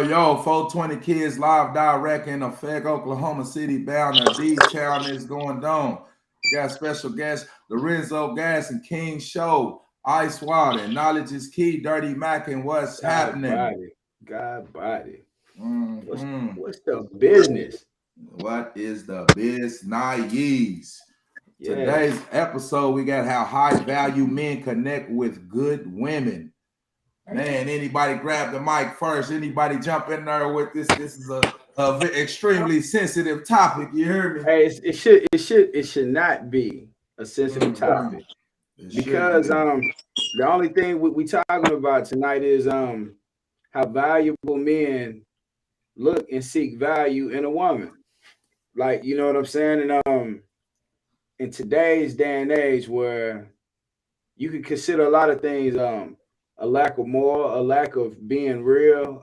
Yo, 420 Kids live direct in effect, Oklahoma City bound. Now, D-Town is going down. Got special guests, Lorenzo Gas and King Show, Ice Water, Knowledge is Key, Dirty Mac, and what's happening? God body. Mm-hmm. What's the business? What is the business? Yes. Today's episode, we got how high value men connect with good women. Man, anybody grab the mic first? Anybody jump in there with this? This is a extremely sensitive topic. You hear me? Hey, it should not be a sensitive topic because the only thing we talking about tonight is how valuable men look and seek value in a woman. Like, you know what I'm saying? And in today's day and age where you can consider a lot of things a lack of moral, a lack of being real.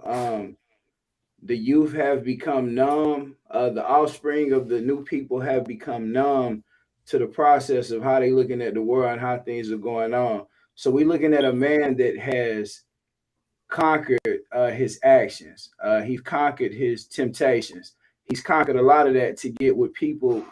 The youth have become numb. The offspring of the new people have become numb to the process of how they're looking at the world and how things are going on. So we're looking at a man that has conquered his actions. He's conquered his temptations. He's conquered a lot of that to get what people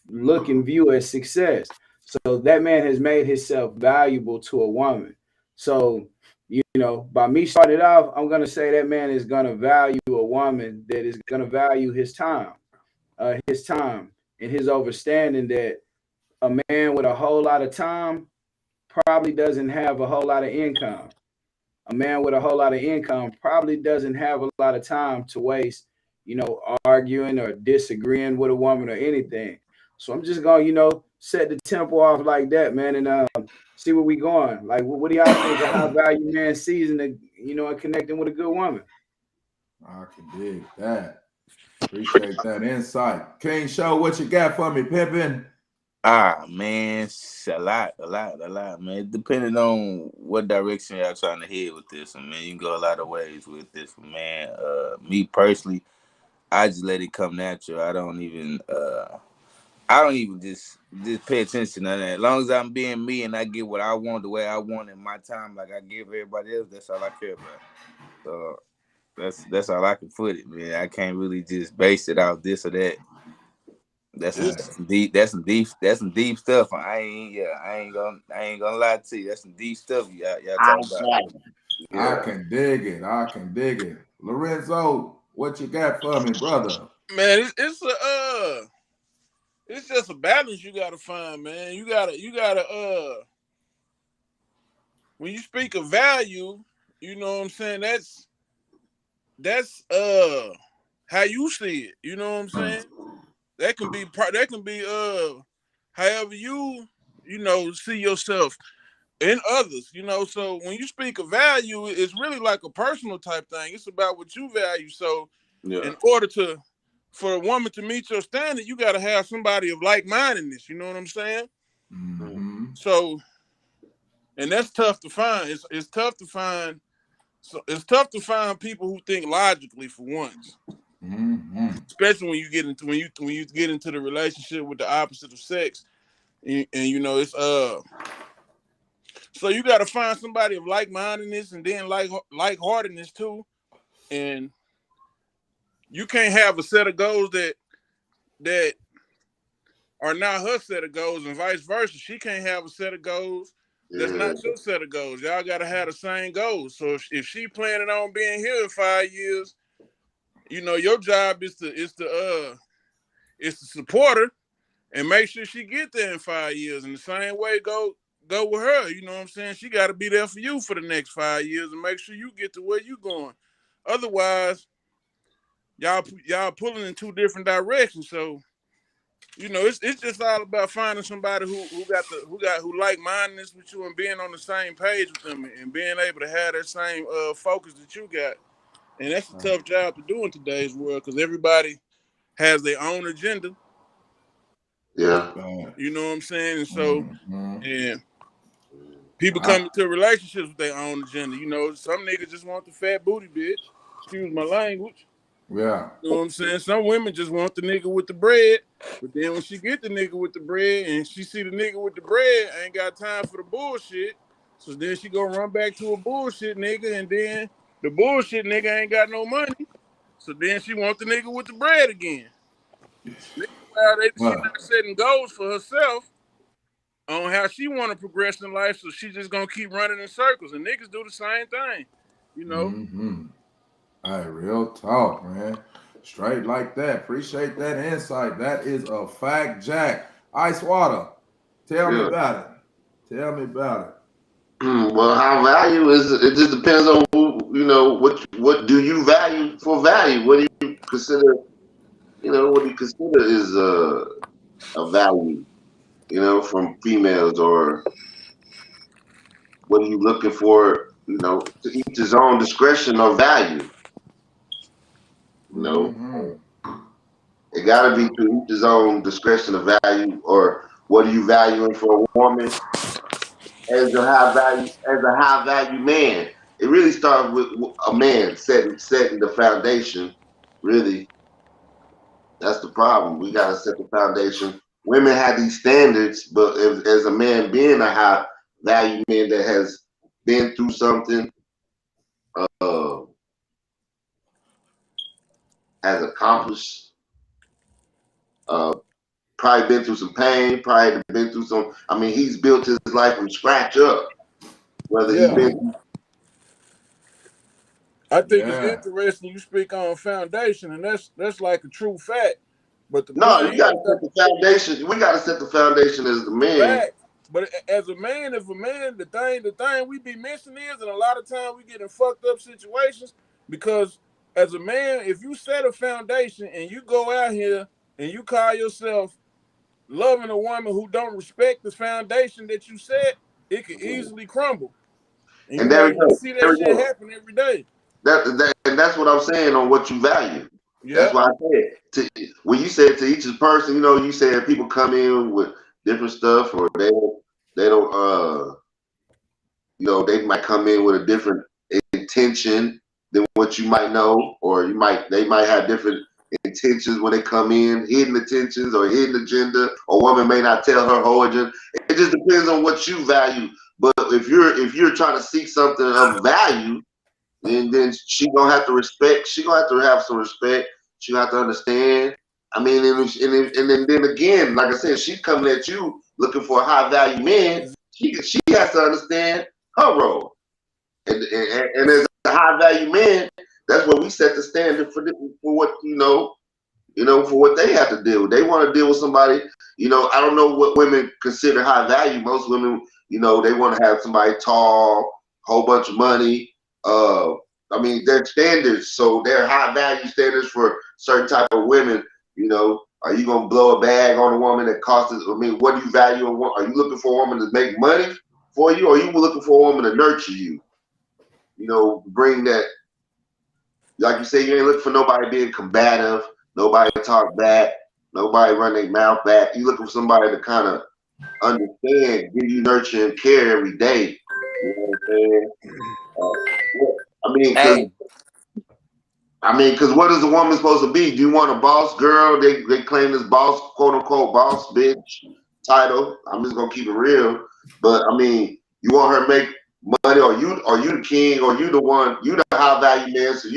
look and view as success. So that man has made himself valuable to a woman. So, you know, by me starting off, I'm going to say that man is going to value a woman that is going to value his time and his understanding that a man with a whole lot of time probably doesn't have a whole lot of income. A man with a whole lot of income probably doesn't have a lot of time to waste, you know, arguing or disagreeing with a woman or anything. So I'm just going to, you know, set the tempo off like that, man, and see where we going. Like, what do y'all think of how value man sees and, you know, and connecting with a good woman? I can dig that. Appreciate that insight. King Show, what you got for me, Pippin? Man, it's a lot, man. Depending on what direction y'all trying to head with this one, man. You can go a lot of ways with this one, man. Me personally, I just let it come natural. I don't even just pay attention to that. As long as I'm being me and I get what I want the way I want in my time, like I give everybody else, that's all I care about. So that's all I can put it, man. I can't really just base it out this or that. That's some deep stuff. I ain't gonna lie to you. That's some deep stuff y'all talking about. Yeah. I can dig it. Lorenzo, what you got for me, brother? Man, it's just a balance you gotta find, man. You gotta when you speak of value, you know what I'm saying? That's how you see it. You know what I'm saying? That can be however you know see yourself in others, you know. So when you speak of value, it's really like a personal type thing. It's about what you value. So in order for a woman to meet your standard, you got to have somebody of like-mindedness. You know what I'm saying? Mm-hmm. So, and that's tough to find. It's tough to find. So it's tough to find people who think logically for once. Mm-hmm. Especially when you get into the relationship with the opposite of sex, and you know it's so you got to find somebody of like-mindedness and then like-heartedness too, and you can't have a set of goals that are not her set of goals and vice versa. She can't have a set of goals That's not your set of goals. Y'all gotta have the same goals. So if she planning on being here in 5 years, you know, your job is to support her and make sure she get there in 5 years. And the same way go with her. You know what I'm saying? She got to be there for you for the next 5 years and make sure you get to where you going. Otherwise, y'all pulling in two different directions. So, you know, it's just all about finding somebody who like-mindedness with you and being on the same page with them and being able to have that same focus that you got. And that's a tough job to do in today's world because everybody has their own agenda. Yeah. You know what I'm saying? And so, and people come into relationships with their own agenda. You know, some niggas just want the fat booty bitch. Excuse my language. Yeah. You know what I'm saying? Some women just want the nigga with the bread. But then when she get the nigga with the bread and she see the nigga with the bread, ain't got time for the bullshit. So then she go run back to a bullshit nigga, and then the bullshit nigga ain't got no money. So then she want the nigga with the bread again. She not setting goals for herself on how she want to progress in life, so she just gonna keep running in circles. And niggas do the same thing, you know. All right, real talk, man. Straight like that. Appreciate that insight. That is a fact, Jack. Ice water. Tell me about it. Tell me about it. Well, how value is it? Just depends on who, you know, what do you value for value? What do you consider? You know, what do you consider is a value? You know, from females, or what are you looking for? You know, to each his own discretion or value. You know, it got to be to each his own discretion of value, or what are you valuing for a woman as a high value man? It really starts with a man setting the foundation. Really, that's the problem. We got to set the foundation. Women have these standards, but as a man being a high value man that has been through something, has accomplished, probably been through some pain, probably been through some. I mean, he's built his life from scratch up. Whether he's been. I think it's interesting you speak on foundation, and that's like a true fact. But the No, point you got to set the foundation. We got to set the foundation as the man. Fact. But as a man, the thing we be missing is, and a lot of times we get in fucked up situations because as a man, if you set a foundation and you go out here and you call yourself loving a woman who don't respect the foundation that you set, it could easily crumble. And there we go. You see that shit happen every day. And that's what I'm saying on what you value. Yeah. That's why I said when you said to each person, you know, you said people come in with different stuff, or they don't you know, they might come in with a different intention than what you might know, or they might have different intentions when they come in, hidden intentions or hidden agenda. A woman may not tell her whole agenda. It just depends on what you value. But if you're trying to seek something of value, then she gonna have to respect. She gonna have to have some respect. She gonna have to understand. I mean, and then again, like I said, she's coming at you looking for a high value man. She has to understand her role, and as a high value man, that's what we set the standard for what for what they have to deal with. They want to deal with somebody. You know, I don't know what women consider high value. Most women, you know, they want to have somebody tall, whole bunch of money. I mean, they're standards, so they're high value standards for certain type of women. You know, are you gonna blow a bag on a woman that costs? I mean, what do you value? Are you looking for a woman to make money for you, or are you looking for a woman to nurture you? You know, bring that. Like you say, you ain't looking for nobody being combative, nobody talk back, nobody run their mouth back. You looking for somebody to kind of understand, give you nurture and care every day. You know what I'm saying? Because what is a woman supposed to be? Do you want a boss girl? They claim this boss, quote unquote, boss bitch title. I'm just gonna keep it real. But I mean, you want her to make money, or you the king, or you the one, you the high value man. So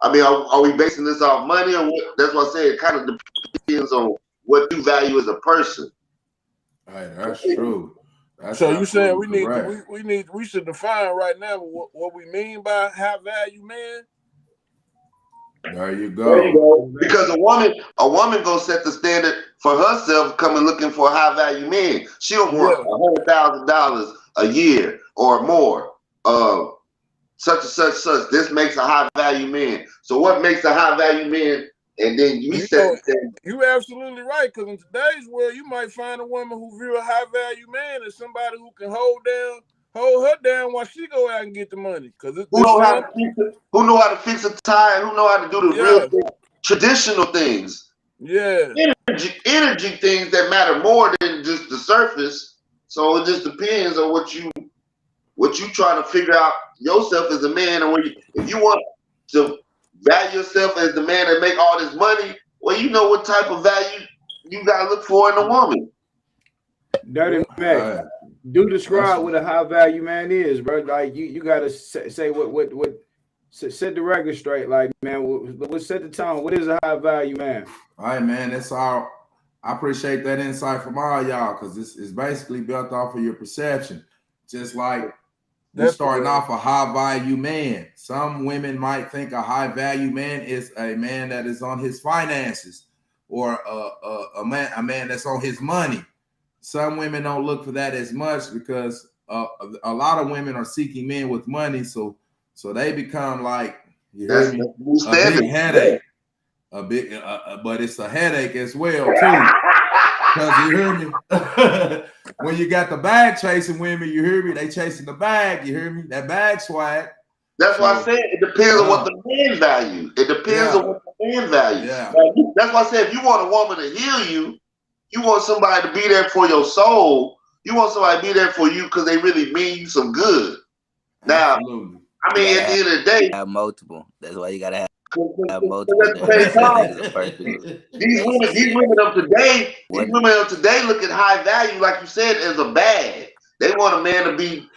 are we basing this off money, or what? That's what I said. It kind of depends on what you value as a person. Hey, that's true. So you saying we should define right now what we mean by high value man? There you go. There you go. Because a woman gonna set the standard for herself, coming looking for a high value man. She don't want $100,000 a year or more. Such and such. This makes a high value man. So what makes a high value man? And then you're absolutely right, because in today's world, you might find a woman who view a high value man as somebody who can hold her down while she go out and get the money. Who know how to fix a tie, who know how to do the real thing, traditional things. Yeah. Energy things that matter more than just the surface. So it just depends on what you trying to figure out yourself as a man, or if you want to value yourself as the man that make all this money, well, you know what type of value you gotta look for in a woman. Dirty Mac, do describe what a high value man is, bro. Like you gotta say what set the record straight. Like, man, what set the tone? What is a high value man? All right, man. That's all. I appreciate that insight from all y'all, because this is basically built off of your perception. Just like we're starting off a high value man. Some women might think a high value man is a man that is on his finances, or a man that's on his money. Some women don't look for that as much, because a lot of women are seeking men with money, so they become like, you hear me, a big headache. But it's a headache as well too. Because you hear me, when you got the bag chasing women, you hear me, they chasing the bag. You hear me, that bag swag. That's why I said it depends on what the man value. It depends on what the man value. Yeah. That's why I said if you want a woman to heal you, you want somebody to be there for your soul. You want somebody to be there for you because they really mean you some good. Now, absolutely. I mean, at the end of the day, have multiple. That's why you gotta have multiple. At the same time, these women of today look at high value, like you said, as a bag. They want a man to be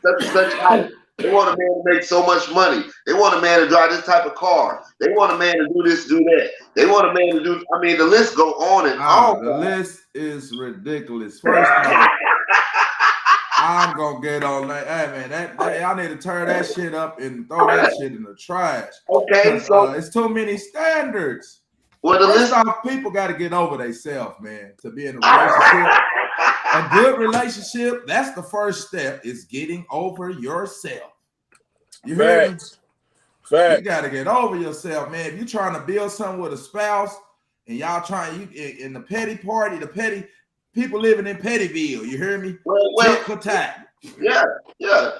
such high. They want a man to make so much money. They want a man to drive this type of car. They want a man to do this, do that. They want a man to do. I mean, the list go on and on. The list is ridiculous. First of all, I'm gonna get on that. Hey man, y'all need to turn that shit up and throw that shit in the trash. Okay, so it's too many standards. Well, the list of people got to get over themselves, man, to be in a relationship. A good relationship, that's the first step, is getting over yourself. You hear me? You got to get over yourself, man. If you're trying to build something with a spouse and y'all trying, in the petty party, people living in Pettyville, you hear me? Yeah.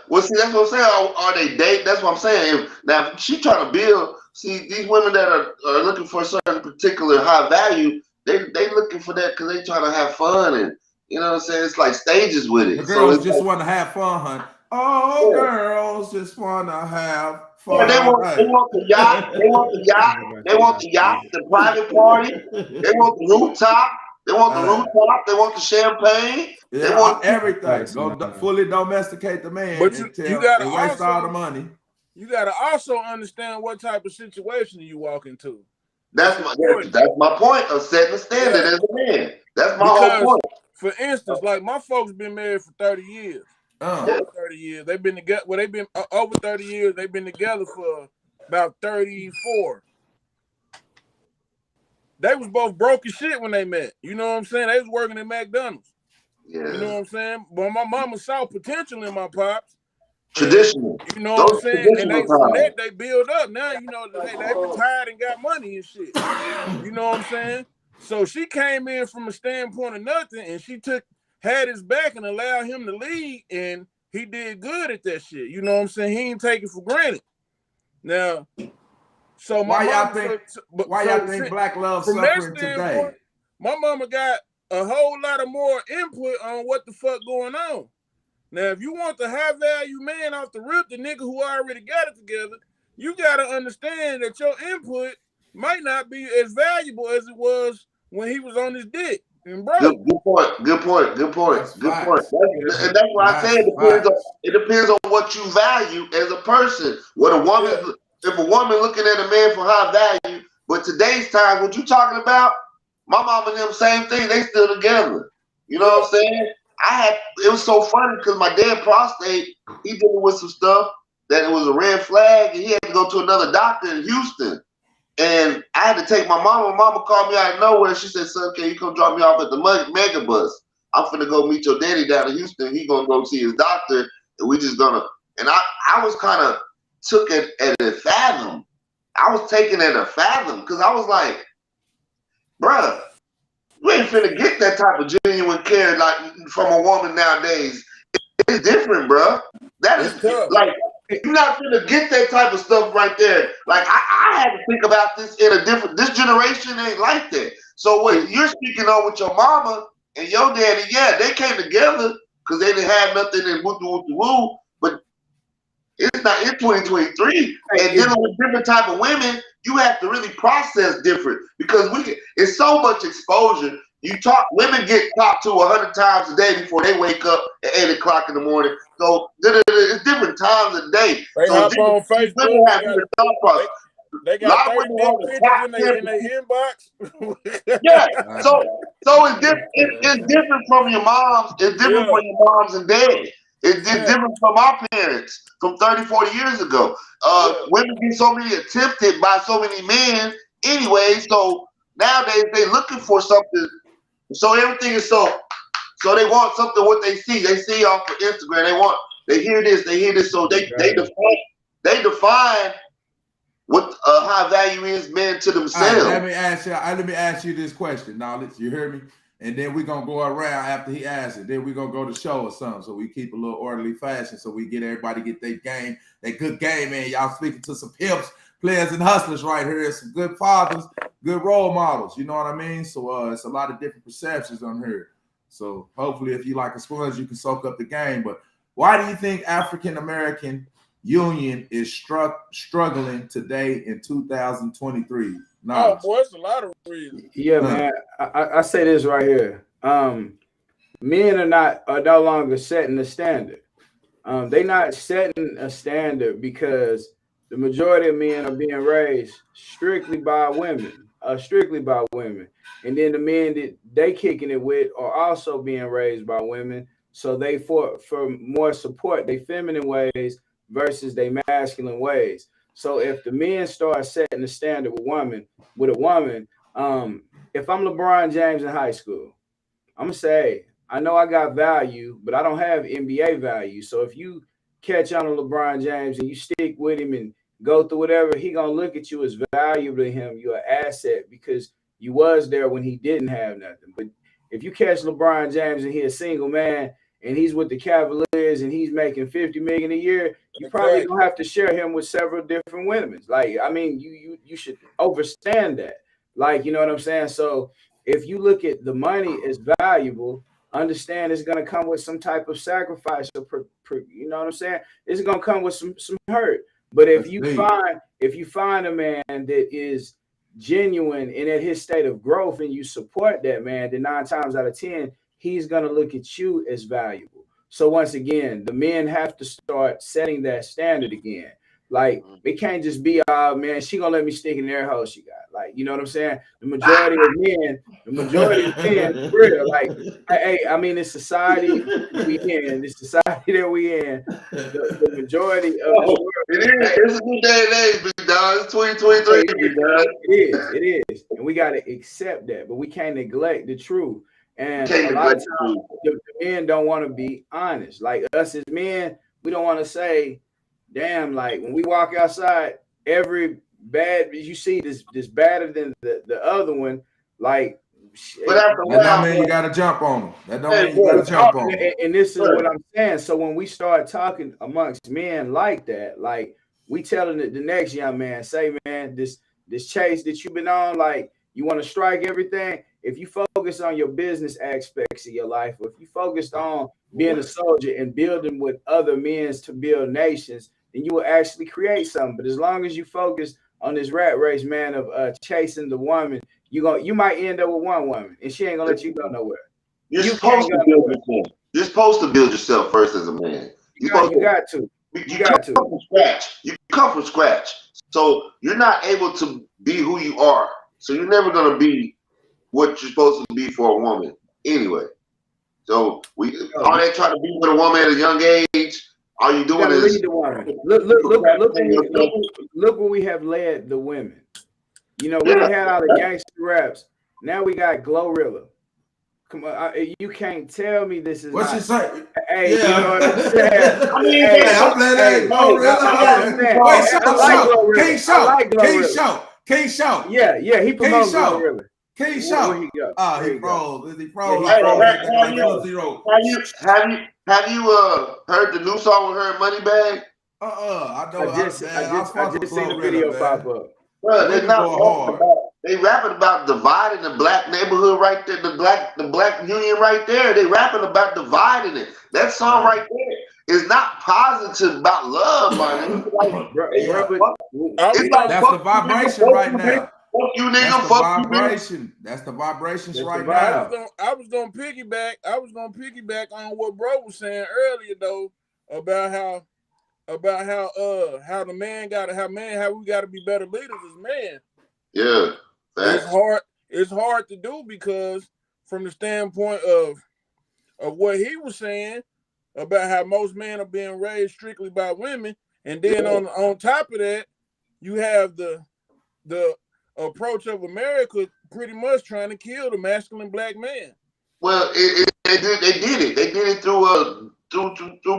Well, see, that's what I'm saying. Are they date? That's what I'm saying. Now, if she trying to build, see, these women that are looking for a certain particular high value, they looking for that because they trying to have fun, and you know what I'm saying? It's like stages with it. The girls just want to have fun, honey. Oh, yeah. Girls just want to have fun. Yeah, they want the yacht. They want the yacht. They want the yacht, the private party. They want the rooftop. They want the rooftop. They want the champagne. Yeah, they want everything. Go fully domesticate the man. But you got to waste all the money. You got to also understand what type of situation you walk into. That's my point of setting the standard as a man. That's my whole point. For instance, like my folks been married for 30 years. Over 30 years. They've been together. Well, they've been over 30 years. They've been together for about 34. They was both broke as shit when they met. You know what I'm saying? They was working at McDonald's. Yeah. You know what I'm saying? But my mama saw potential in my pops. Traditional. You know what I'm saying? And from that, they build up. Now, you know, they retired and got money and shit. You know what I'm saying? So she came in from a standpoint of nothing, and she had his back and allowed him to lead, and he did good at that shit. You know what I'm saying? He ain't take it for granted. Now, so why y'all think black love suffering today? My mama got a whole lot of more input on what the fuck going on. Now, if you want the high value man off the rip, the nigga who already got it together, you gotta understand that your input might not be as valuable as it was when he was on his dick. And bro, good point. And that's why I say it depends on what you value as a person. What a woman, if a woman looking at a man for high value, but today's time, what you talking about? My mom and them, same thing. They still together. You know what I'm saying? it was so funny because my dad prostate, he dealing with some stuff that it was a red flag, and he had to go to another doctor in Houston. And I had to take my mama. My mama called me out of nowhere. She said, "Son, can you come drop me off at the mega bus? I'm finna go meet your daddy down in Houston. He gonna go see his doctor, and we just gonna." And I was kind of took it at a fathom. I was taking it at a fathom because I was like, bruh, you ain't finna get that type of genuine care like from a woman nowadays. It's different, bruh. That is like, you're not gonna get that type of stuff right there. Like I had to think about this in a different. This generation ain't like that. So what you're speaking on with your mama and your daddy, yeah, they came together because they didn't have nothing in woo. But it's not in 2023. And dealing with different type of women, you have to really process different because it's so much exposure. Women get talked to 100 times a day before they wake up at 8 o'clock in the morning. So it's different times a day. They so hop on Facebook. They got 30 pictures in their inbox. Yeah. So it's different. It's different from your moms. It's different from your moms and dads. It's different from our parents from 30, 40 years ago. Women get so many attempted by so many men anyway. So nowadays they looking for something. So everything is so they want something what they see. They see off of Instagram. They hear this. So they define what high value is men to themselves. Right, let me ask you this question, Knowledge. You hear me? And then we're gonna go around after he asks it. Then we're gonna go to show or something. So we keep a little orderly fashion so we get everybody get their good game in. Y'all speaking to some pimps, players, and hustlers right here. Some good fathers, good role models. You know what I mean? So it's a lot of different perceptions on here. So hopefully if you like a sponge, you can soak up the game. But why do you think African American Union is struggling today in 2023? Oh boy, it's a lot of reasons. Yeah, man. I say this right here. Men are no longer setting the standard. They're not setting a standard because the majority of men are being raised strictly by women. And then the men that they kicking it with are also being raised by women. So they for more support, they feminine ways versus they masculine ways. So if the men start setting the standard with a woman, if I'm LeBron James in high school, I'm gonna say, I know I got value, but I don't have NBA value. So if you catch on to LeBron James and you stick with him and go through whatever, he gonna look at you as valuable to him. You're an asset because you was there when he didn't have nothing. But if you catch LeBron James and he's a single man and he's with the Cavaliers and he's making $50 million a year, you probably don't have to share him with several different women. Like, I mean, you should understand that. Like, you know what I'm saying? So if you look at the money as valuable, understand it's going to come with some type of sacrifice. You know what I'm saying? It's going to come with some hurt. But if you find a man that is genuine and at his state of growth and you support that man, then 9 times out of 10, he's going to look at you as valuable. So once again, the men have to start setting that standard again. Like, it can't just be, man, she gonna let me stick in their hole she got. Like, you know what I'm saying? The majority of men, for real, like, hey, I mean, this society we in, the majority of this world. It's a new day and age, big dog. It's 2023, big dog. It is. And we gotta accept that, but we can't neglect the truth. And a lot of times the men don't want to be honest. Like us as men, we don't want to say, damn, like when we walk outside, every bad you see this badder than the other one. Like, but after that don't mean you gotta jump on them. That don't mean you gotta jump on them. And this is what I'm saying. So when we start talking amongst men like that, like we telling the next young man, say, man, this chase that you've been on, like you want to strike everything. If you focus on your business aspects of your life, or if you focused on being a soldier and building with other men to build nations, then you will actually create something. But as long as you focus on this rat race, man, of chasing the woman, you might end up with one woman, and she ain't gonna let you go nowhere. You're supposed to build yourself. You're supposed to build yourself first as a man. You got to. You come from scratch. You come from scratch. So you're not able to be who you are. So you're never gonna be what you're supposed to be for a woman anyway. So all they try to be with a woman at a young age. All you doing is read the woman. Look where we have led the women. You know, we had all the gangster raps. Now we got Glorilla. Come on, you can't tell me this is what not. You say? Hey, you know what I'm saying? I'm playing that Glorilla. King Show. Yeah, he promotes Glorilla. King Show. Where he go? He froze. He froze. Have you heard the new song with her and Moneybag? I just seen the video pop up. Bro, they're not rapping about. They rapping about dividing the black neighborhood right there, the black union right there. They rapping about dividing it. That song right there is not positive about love, man. That's the vibration right now. Fuck you, nigga. That's the vibrations right now. I was gonna piggyback on what bro was saying earlier though about how the man how we gotta be better leaders as men. Yeah. It's hard to do because from the standpoint of what he was saying about how most men are being raised strictly by women, and then on top of that, you have the approach of America pretty much trying to kill the masculine black man. Well, they did it. They did it through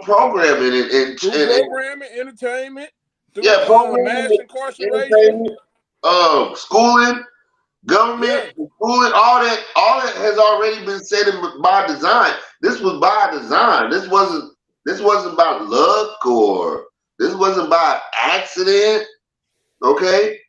programming and programming, entertainment, mass incarceration, schooling, government, schooling, all that has already been set by design. This was by design. This wasn't about luck or this wasn't by accident. Okay.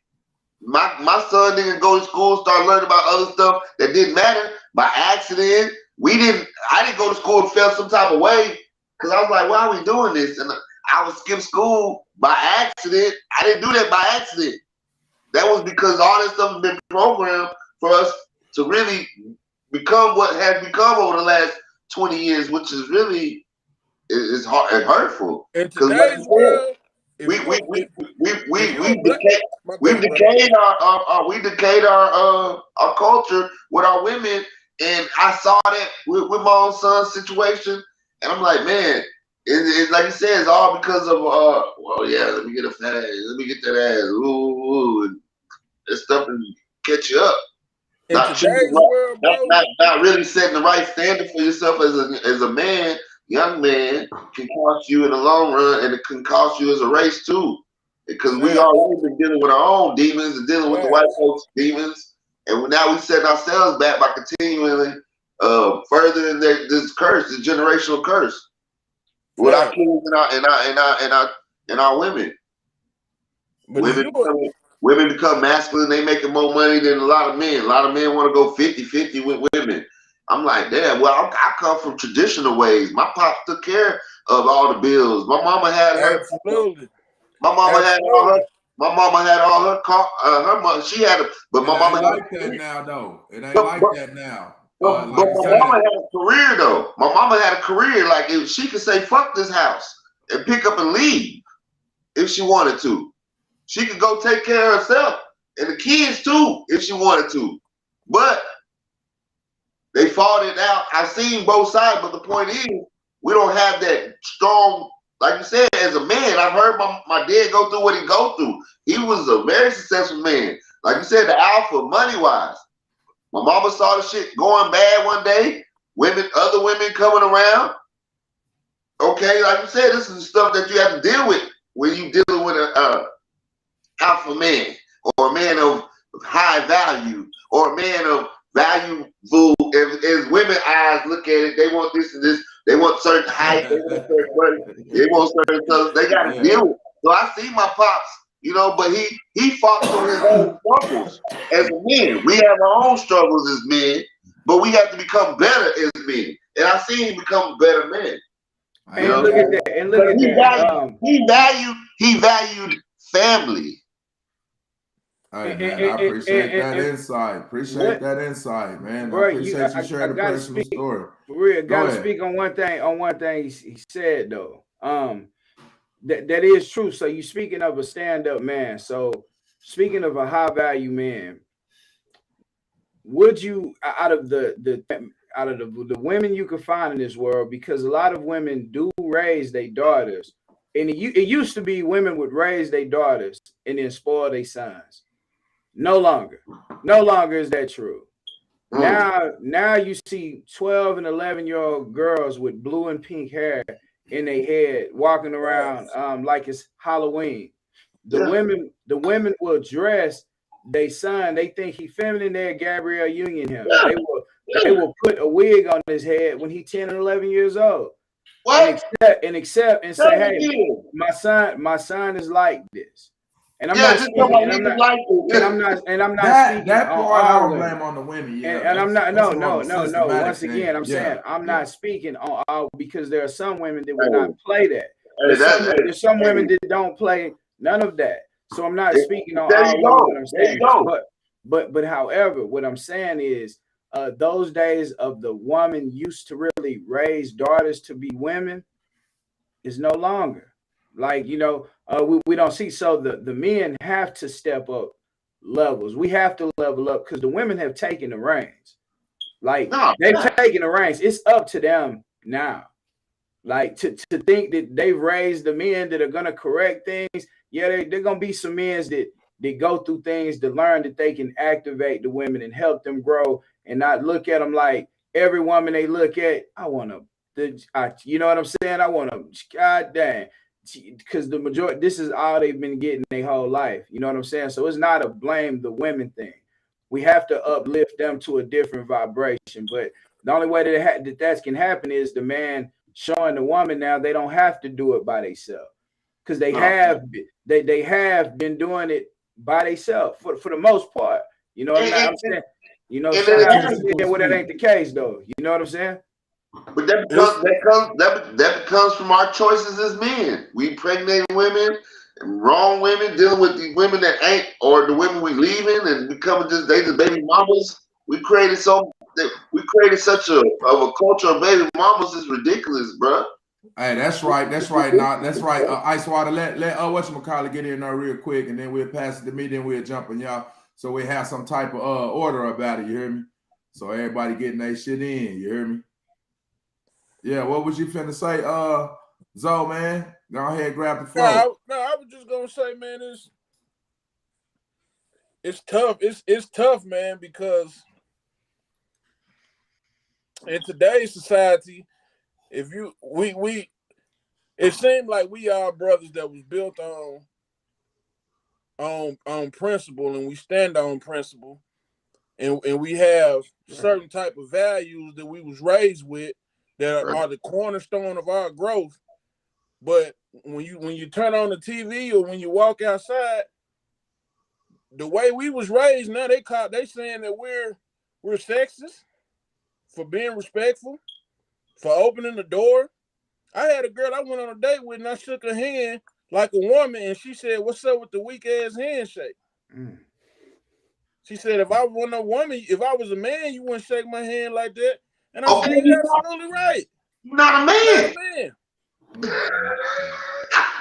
My son didn't go to school, start learning about other stuff that didn't matter by accident. I didn't go to school and felt some type of way because I was like, why are we doing this? And I would skip school by accident. I didn't do that by accident. That was because all this stuff has been programmed for us to really become what has become over the last 20 years, which is really is hard and hurtful. In today's world, we've decayed our culture with our women, and I saw that with my own son's situation, and I'm like, man, it's like you said, it's all because of let me get a fat ass, let me get that ass, ooh, and that stuff and catch you up. Not really setting the right standard for yourself as a man. Young man can cost you in the long run, and it can cost you as a race too, because we already been dealing with our own demons and dealing with the white folks' demons, and now we set ourselves back by continually furthering this curse, this generational curse, with our kids and our women. Women become masculine. They making more money than a lot of men. A lot of men want to go 50-50 with women. I'm like, damn, well, I come from traditional ways. My pops took care of all the bills. My mama had her. Absolutely. My mama had all her car. Her mother, she had a. But my mama like that now, though. It ain't like that now. But my mama had a career, though. My mama had a career. Like, if she could say, fuck this house and pick up and leave if she wanted to. She could go take care of herself and the kids, too, if she wanted to. But they fought it out. I've seen both sides, but the point is, we don't have that strong, like you said, as a man. I've heard my dad go through what he go through. He was a very successful man. Like you said, the alpha, money-wise. My mama saw the shit going bad one day. Other women coming around. Okay, like you said, this is the stuff that you have to deal with when you dealing with an alpha man or a man of high value or a man of valuable, as women eyes look at it, they want this and this, they want certain height, they want certain money, they want certain stuff, they got to deal with it. So I see my pops, but he fought for his own struggles as a man. We have our own struggles as men, but we have to become better as men. And I see him become a better man. And look at that. And look at that. He valued family. Hey, man, I appreciate that insight. Appreciate that insight, man. Bro, I appreciate you sharing the personal story. For real, gotta speak on one thing he said though. That is true. So you speaking of a stand-up man. So speaking of a high value man, would you out of the women you can find in this world, because a lot of women do raise their daughters, and it used to be women would raise their daughters and then spoil their sons. No longer is that true. Now you see 12 and 11-year-old girls with blue and pink hair in their head walking around like it's Halloween. The women will dress their son. They think he feminine. They're Gabrielle Union him. They will put a wig on his head when he's 10 and 11 years old. What? And accept and say, hey, my son is like this. And I'm not speaking, and I'm not speaking that on part. I don't women. blame on the women. Yeah, and I'm not. No. Once thing. again, I'm saying I'm not speaking on all, because there are some women that would not play that. There's some women that don't play none of that. So I'm not speaking on all women. What I'm saying, but however, what I'm saying is, those days of the woman used to really raise daughters to be women is no longer. Like, we don't see. So the men have to step up levels. We have to level up, because the women have taken the reins. Like, they've taken the reins. It's up to them now. Like, to think that they've raised the men that are gonna correct things. Yeah, they're gonna be some men that go through things to learn that they can activate the women and help them grow, and not look at them like every woman they look at, you know what I'm saying? I want to, God damn, because the majority, this is all they've been getting their whole life. You know what I'm saying? So it's not a blame the women thing. We have to uplift them to a different vibration. But the only way that can happen is the man showing the woman now they don't have to do it by themselves, because they have been doing it by themselves for the most part. You know what I'm saying? Well, that ain't the case though. You know what I'm saying? But that becomes from our choices as men. We pregnant women, wrong women, dealing with the women that ain't, or the women we leaving and becoming just baby mamas. We created such a culture of baby mamas. Is ridiculous, bro. Hey, that's right. That's right. Ice Water, let whatchamacallit get in there real quick, and then we'll pass it to me. Then we'll jump on y'all, so we have some type of order about it. You hear me? So everybody getting their shit in. You hear me? Yeah, what was you finna say, Zoe, man? Go ahead, grab the phone. No, I was just gonna say, man, it's tough. It's tough, man, because in today's society, it seemed like we are brothers that was built on principle, and we stand on principle, and we have certain type of values that we was raised with, that are the cornerstone of our growth. But when you turn on the TV or when you walk outside, the way we was raised, now they saying that we're sexist for being respectful, for opening the door. I had a girl I went on a date with, and I shook her hand like a woman, and she said, "What's up with the weak ass handshake?" She said, "If I wasn't a woman, if I was a man, you wouldn't shake my hand like that." And I said, "You're absolutely right. You're not a man. You're not a man." You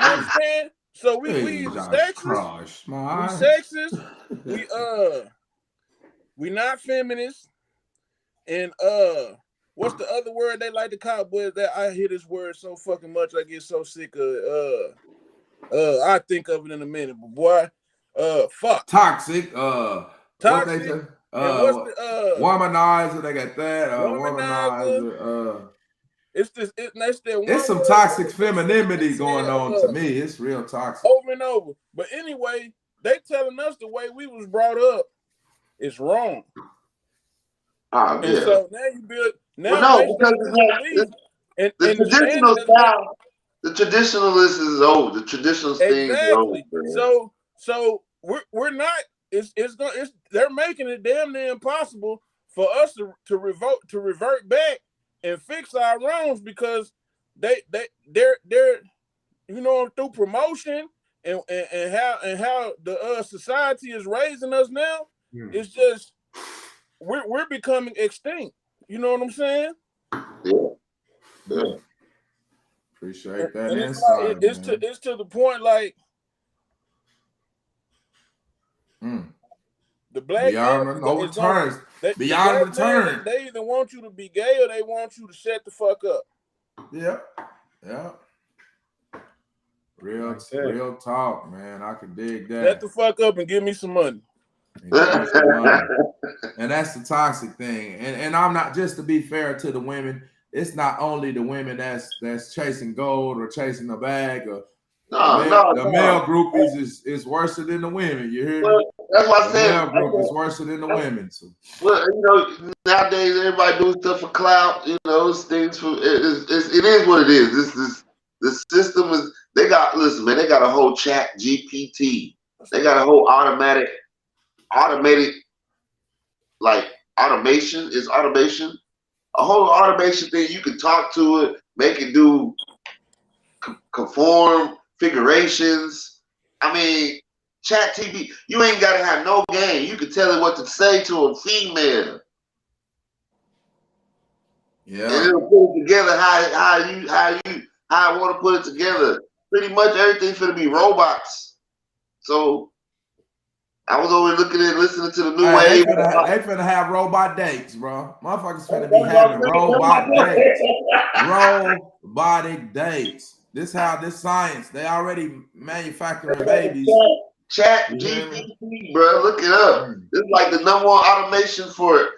understand? So we sexist. We not feminists. And what's the other word they like to call boys? That I hear this word so fucking much, I get so sick of. I think of it in a minute, but boy, fuck. Toxic. Toxic. What's the womanizer? They got that. Womanizer. It's some toxic femininity going on to me. It's real toxic. Over and over. But anyway, they telling us the way we was brought up is wrong. Oh, and so now you build the traditional style. The traditionalist is old. The traditionalist thing is old. So we're not. They're making it damn near impossible for us to revert back and fix our wrongs, because they're through promotion and how the society is raising us now. It's just we're becoming extinct. You know what I'm saying? Yeah. Appreciate that insight. It's to the point, like The black beyond no returns. Beyond return. They either want you to be gay or they want you to shut the fuck up. Yeah. Yeah. Real talk, man. I can dig that. Shut the fuck up and give me some money. And that's the toxic thing. And I'm not, just to be fair to the women, it's not only the women that's chasing gold or chasing a bag or the male groupies is worse than the women. You hear me? That's what I said. The male group is worse than the women. So. Well, you know, nowadays everybody doing stuff for clout. You know, things for it is what it is. The system is. They got They got a whole chat GPT. They got a whole automated like automation. Is automation a whole automation thing? You can talk to it, make it do conform figurations. I mean, chat TV, you ain't gotta have no game. You can tell it what to say to a female. Yeah. And it'll put it together how I want to put it together. Pretty much everything's gonna be robots. So I was over listening to the new wave. They finna have robot dates, bro. Motherfuckers finna be having robot dates. Robotic dates. This science. They already manufacturing babies. Chat GPT, bro. Look it up. This is like the #1 automation for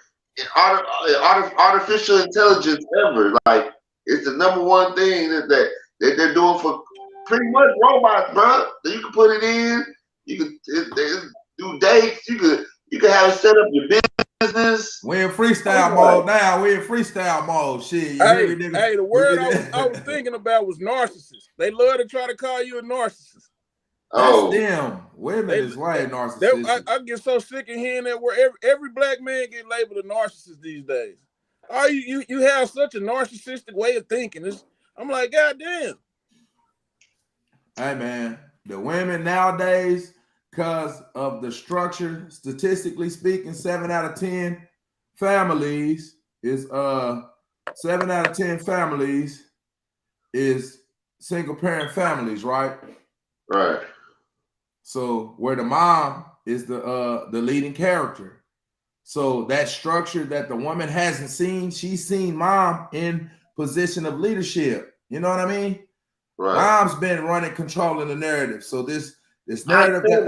artificial intelligence ever. Like it's the #1 thing that they're doing for pretty much robots, bro. You can put it in. You can do dates. You can have it set up your business. We in freestyle mode now. We in freestyle mode. Shit. Hey, the word I was thinking about was narcissist. They love to try to call you a narcissist. That's them. Women is way narcissistic. I get so sick of hearing that where every black man get labeled a narcissist these days. Oh, you have such a narcissistic way of thinking. I'm like, God damn. Hey man, the women nowadays, because of the structure, statistically speaking, 7 out of 10 families is 7 out of 10 families is single parent families, right? Right. So where the mom is the leading character. So that structure that the woman hasn't seen, she's seen mom in position of leadership. You know what I mean? Right. Mom's been controlling the narrative. So this narrative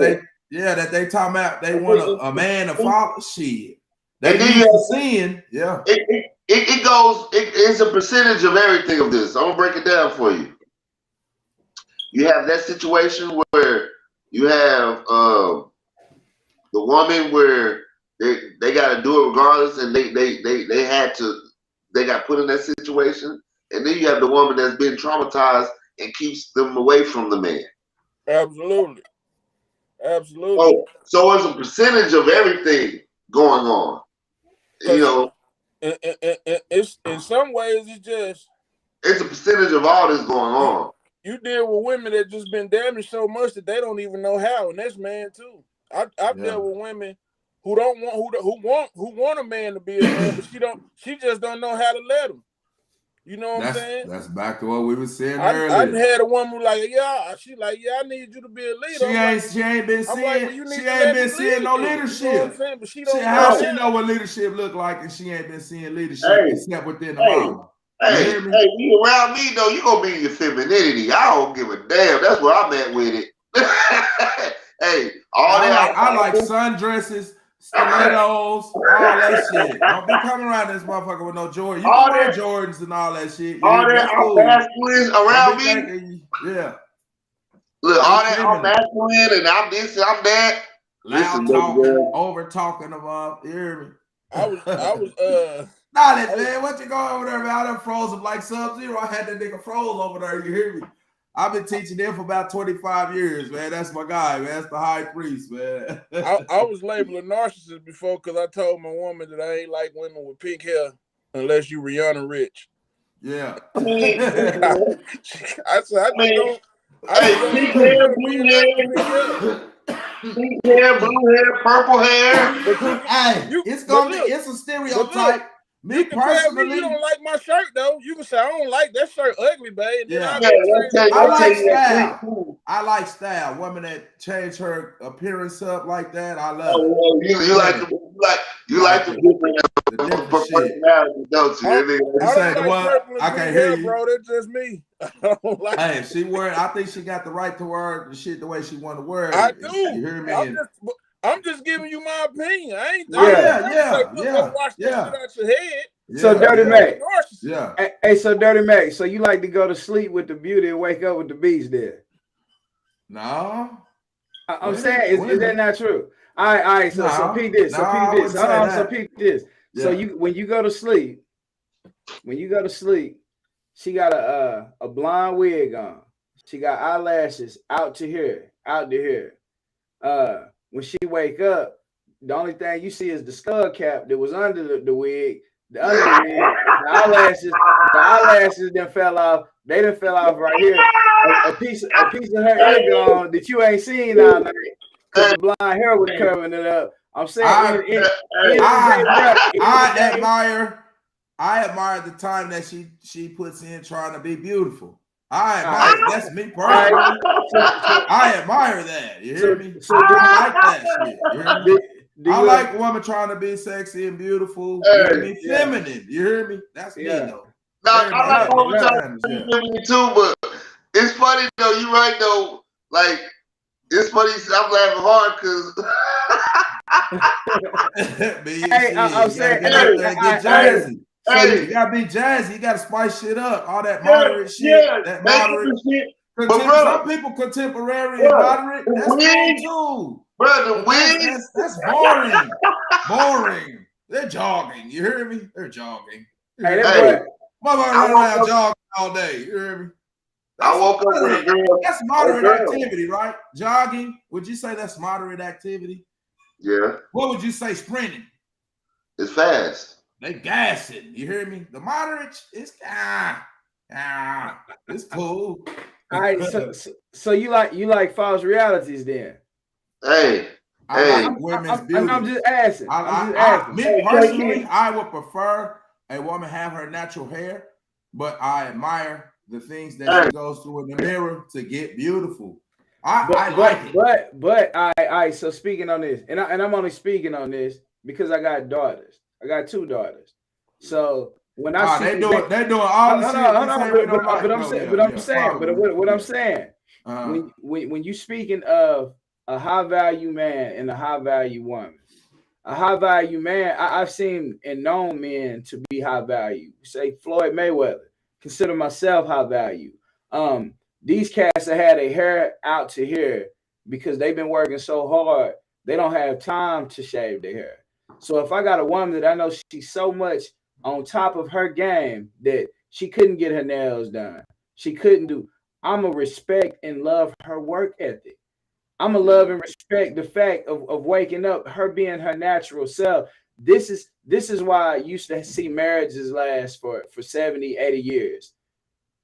that they talking about, they want a man to follow shit. They need to seeing, yeah. It's a percentage of everything of this. I'm gonna break it down for you. You have that situation where you have the woman where they got to do it regardless, and they got put in that situation, and then you have the woman that's been traumatized and keeps them away from the man. Absolutely. So it's a percentage of everything going on. You know, it's in some ways it's a percentage of all this going on. You deal with women that just been damaged so much that they don't even know how, and that's man too. I've dealt with women who want a man to be a man, but she just don't know how to let him. You know what I'm saying? That's back to what we were saying earlier. I had a woman who like, she like, I need you to be a leader. She ain't been seeing no leadership. You know what I'm saying? But she know what leadership look like, and she ain't been seeing leadership except within the mama. Hey, you around me though, you gonna be in your femininity. I don't give a damn. That's where I'm at with it. Hey, I like sundresses, stilettos, all that shit. Don't be coming around this motherfucker with no Jordans. You can wear Jordans and all that shit. All that masculine around me. Yeah. Look, all that I'm masculine and I'm this and I'm that. Loud talking, over talking about. You hear me? I was Knowledge, man. What you going over there, man? I done froze him like Sub-Zero. I had that nigga froze over there. You hear me? I've been teaching them for about 25 years, man. That's my guy, man. That's the high priest, man. I was labeled a narcissist before because I told my woman that I ain't like women with pink hair unless you Rihanna Rich. Yeah. I said, pink hair, blue hair, purple hair. Hey, it's a stereotype. Me personally, you don't like my shirt though. You can say I don't like that shirt, ugly, babe. Yeah, I like style. I like style. Women that change her appearance up like that. I love it. Oh, you like the different personality, don't you? I don't like purple and pink hair, bro. That's just me. I don't like hey, she wear. I think she got the right to wear the shit the way she want to wear it. I do. You hear me? I'm just giving you my opinion. I ain't. Yeah. Wash that shit out your head. So Dirty Mac. Yeah. Hey, so Dirty Mac. So you like to go to sleep with the beauty and wake up with the beast there? No. I'm saying, is that not true? All right. So peep this. So peep this. Hold on. So peep this. Yeah. So when you go to sleep, she got a blonde wig on. She got eyelashes out to here. When she wake up, the only thing you see is the skull cap that was under the wig. The eyelashes then fell off. They done fell off right here. A piece of her ear gone that you ain't seen all night because the blonde hair was covering it up. I'm saying, I admire the time that she puts in trying to be beautiful. I admire it. That's me personally. I admire that. You hear me? I like that shit. You hear me? I like a woman trying to be sexy and beautiful. You hear me? Feminine. You hear me? That's me though. Now, I like women trying to be feminine too, but it's funny though. You right though. Like it's funny. I'm laughing hard because. I'm saying, get jazzy. You gotta be jazzy. You gotta spice shit up. All that moderate shit. That moderate shit. Some people contemporary and moderate. That's cool too. Bro, the wig. That's boring. Boring. They're jogging. You hear me? They're jogging. Motherfucker run around jogging all day. You hear me? I woke up with a girl. That's moderate activity, right? Jogging. Would you say that's moderate activity? Yeah. What would you say sprinting? It's fast. They gassing. You hear me? The moderate is it's cool. All right. So you like false realities then? I like women's beauty. I'm just asking. Me personally, I would prefer a woman have her natural hair, but I admire the things that she goes through in the mirror to get beautiful. I like it. But I so speaking on this, and I'm only speaking on this because I got daughters. I got 2 daughters. So when I see they're doing all the shit. What I'm saying, when you speaking of a high value man and a high value woman, a high value man, I've seen and known men to be high value. Say Floyd Mayweather, consider myself high value. These cats that had their hair out to here because they've been working so hard, they don't have time to shave their hair. So if I got a woman that I know she's so much on top of her game that she couldn't get her nails done, I'm going to respect and love her work ethic. I'm going to love and respect the fact of waking up, her being her natural self. This is why I used to see marriages last for 70, 80 years.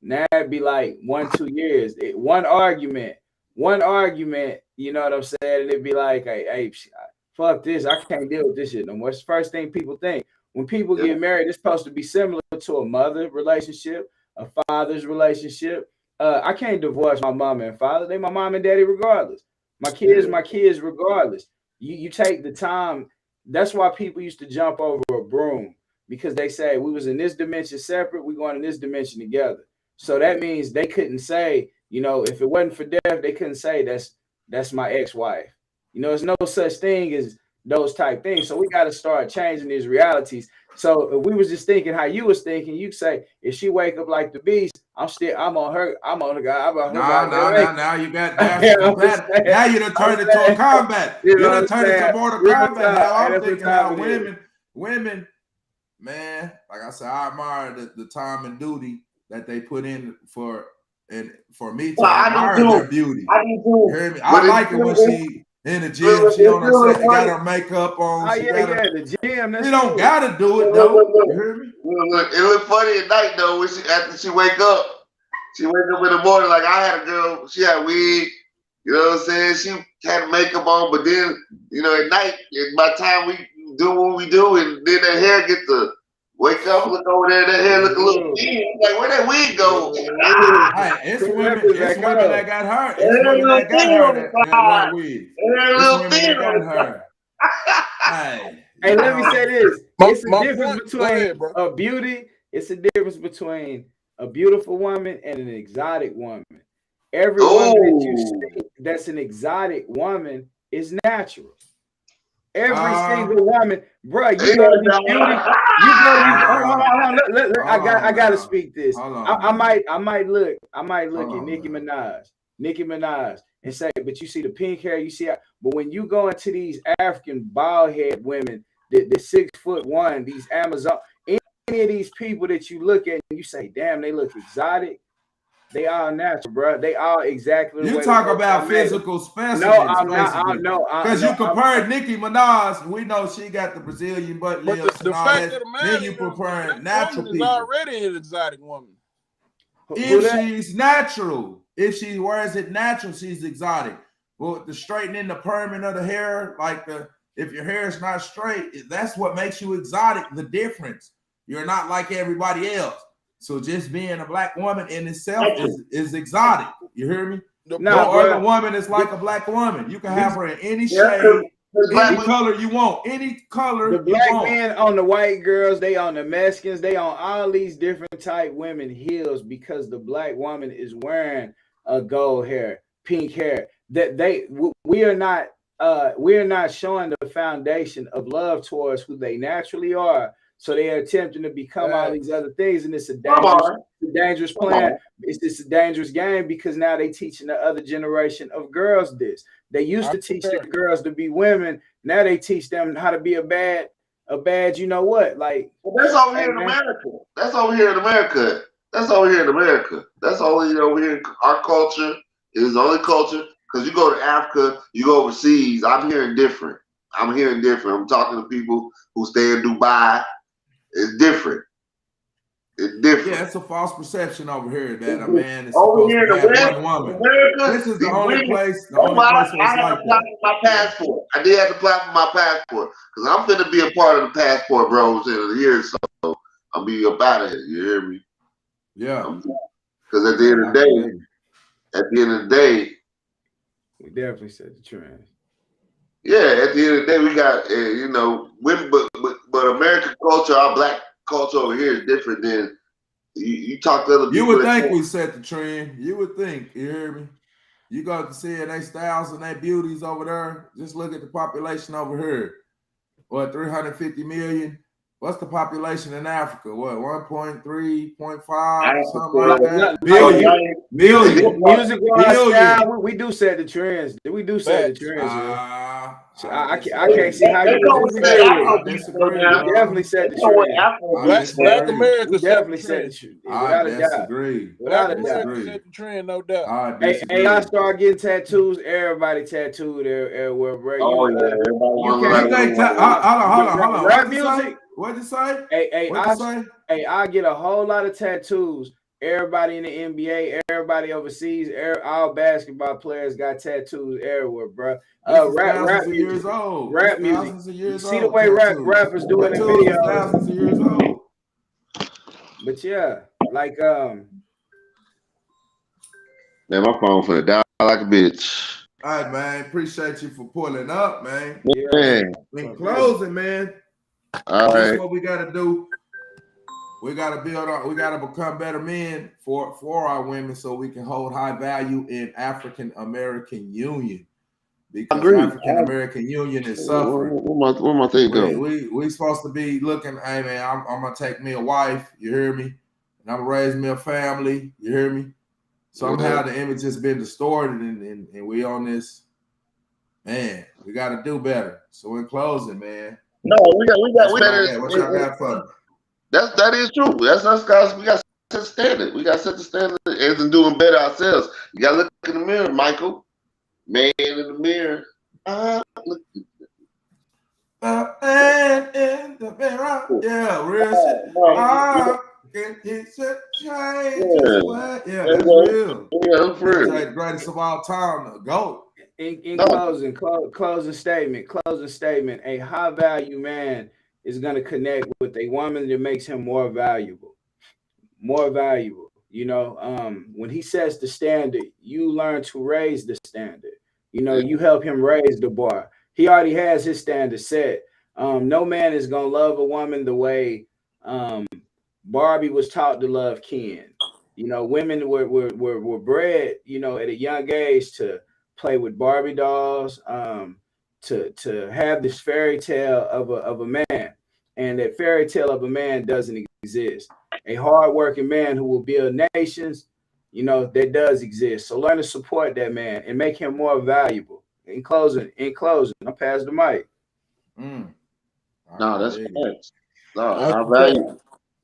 Now it'd be like 1-2 years. One argument, you know what I'm saying? And it'd be like, hey, fuck this. I can't deal with this shit no more. It's the first thing people think. When people get married, it's supposed to be similar to a mother relationship, a father's relationship. I can't divorce my mom and father. They my mom and daddy regardless. My kids regardless. You take the time. That's why people used to jump over a broom, because they say we was in this dimension separate, we going in this dimension together. So that means they couldn't say, if it wasn't for death, they couldn't say that's my ex-wife. There's no such thing as those type things. So we got to start changing these realities. So if we was just thinking how you was thinking, you say, if she wake up like the beast, I'm on her. Now you got that. Now you done turned it to a combat. You done turned it to Mortal Kombat. Now I'm thinking how women, man, like I said, I admire the time and duty that they put in for me to admire their beauty. You hear me? I like it when she in the gym, she on her set, got her makeup on. The gym. She don't gotta do it though. You hear me? It look funny at night though. When after she wake up in the morning. Like I had a girl, she had a wig. You know what I'm saying? She had makeup on, but then at night, by the time we do what we do, and then her hair get to Wake up, look over there, that hair look a little thin. Like, where that wig go? Hey, it's women that got her. It's women that got her that wear wigs. It's women that got her. Hey, let me say this. It's a difference between a beauty. It's a difference between a beautiful woman and an exotic woman. Every woman that you see that's an exotic woman is natural. Every single woman, bro. You go to these beauty. You go to these. Hold on. I gotta speak this. I might look at Nicki Minaj, and say, but you see the pink hair. You see, but when you go into these African bald head women, the 6'1", these Amazon, any of these people that you look at and you say, damn, they look exotic. They all natural, bro. They all exactly. You talk about physical specimens. No, I'm not. Because you compared Nicki Minaj, we know she got the Brazilian butt lips and all that. Then you comparing natural people. Is already an exotic woman. If she's natural, if she wears it natural, she's exotic. Well, the straightening, the perming of the hair, if your hair is not straight, that's what makes you exotic. The difference. You're not like everybody else. So just being a black woman in itself is exotic. You hear me? No other woman is like a black woman. You can have her in any shade, any color you want, any color. The black men on the white girls, they on the Mexicans, they on all these different type women heels because the black woman is wearing a gold hair, pink hair. We're not showing the foundation of love towards who they naturally are. So they are attempting to become all these other things, and it's a dangerous plan. It's just a dangerous game because now they teaching the other generation of girls this. They used to teach the girls to be women. Now they teach them how to be a bad, you know what? Like that's over here in America. That's over here in America. That's only over here. Our culture is the only culture because you go to Africa, you go overseas. I'm hearing different. I'm talking to people who stay in Dubai. It's different. Yeah, it's a false perception over here that a man is supposed to have one woman. This is the only place. I had to apply for my passport. I did have to apply for my passport because I'm finna be a part of the passport, bros, in a year. So I'll be up out of here. You hear me? Yeah. Because at the end of the day, we definitely set the trend. Yeah, at the end of the day, we got women, but American culture, our black culture over here is different than you talk to other people. You would think we set the trend. You would think. You hear me? You go to see their styles and their beauties over there. Just look at the population over here. What, 350 million? What's the population in Africa? What, 1.3, 0.5, something like that? Million. Music-wise, we do set the trends. We do set the trends. So I can't see how you disagree. Definitely set the trend. Black America definitely set the trend. Without a doubt. Without a doubt. Set the trend, no doubt. Hey, I start getting tattoos. Everybody tattooed everywhere, bro. Hold on. Rap music. What'd you say? Hey, I get a whole lot of tattoos. Everybody in the NBA, everybody overseas, all basketball players got tattoos everywhere, bro. Rap music. Rap music. You see the way rappers doing in videos. Thousands of years old. But yeah, like man, my phone for the dial like a bitch. All right, man. Appreciate you for pulling up, man. Yeah. In closing, man. All right. That's what we gotta do. We gotta we gotta become better men for our women so we can hold high value in African American Union. Because African American Union is suffering. Where my thing go? We supposed to be looking, hey man, I'm gonna take me a wife, you hear me? And I'm gonna raise me a family, you hear me? Somehow the image has been distorted and we on this, man, we gotta do better. So in closing, man. No, we got what y'all got for me? That is true. That's us guys. We got to set the standard. We got to set the standard and doing better ourselves. You got to look in the mirror, Michael. Man in the mirror. Look. Man in the mirror. Yeah, real shit. It's a change. Yeah, that's real. Yeah, that's real. That's the greatest of all time. Go. In closing statement, a high value man is going to connect with with a woman that makes him more valuable. More valuable. You know, when he sets the standard, you learn to raise the standard. You know, you help him raise the bar. He already has his standard set. No man is gonna love a woman the way Barbie was taught to love Ken. You know, women were bred, you know, at a young age to play with Barbie dolls, to have this fairy tale of a man, and that fairy tale of a man doesn't exist. A hardworking man who will build nations, you know, that does exist. So learn to support that man and make him more valuable. In closing, I'll pass the mic. No, that's facts. No,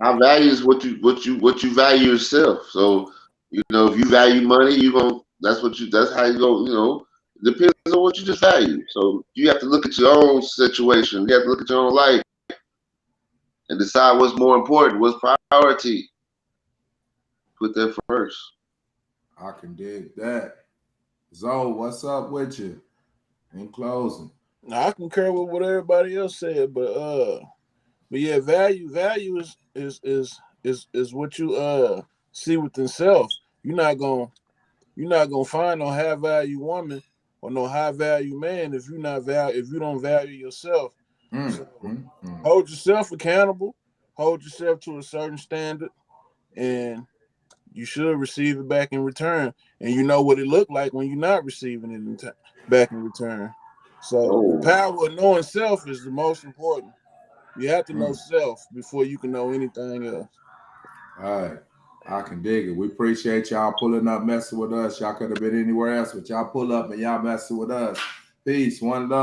our value is what you value yourself. So, you know, if you value money, that's how you go, you know, depends on what you just value. So you have to look at your own situation. You have to look at your own life and decide what's more important, what's priority. Put that first. I can dig that. Zoe, what's up with you? In closing. Now, I concur with what everybody else said, but yeah, value is what you see within self. You're not gonna find no high value woman or no high value man if you don't value yourself. So hold yourself accountable, hold yourself to a certain standard, and you should receive it back in return. And you know what it looked like when you're not receiving it back in return. So the power of knowing self is the most important. You have to know self before you can know anything else. All right. I can dig it. We appreciate y'all pulling up, messing with us. Y'all could have been anywhere else, but y'all pull up and y'all messing with us. Peace. One love.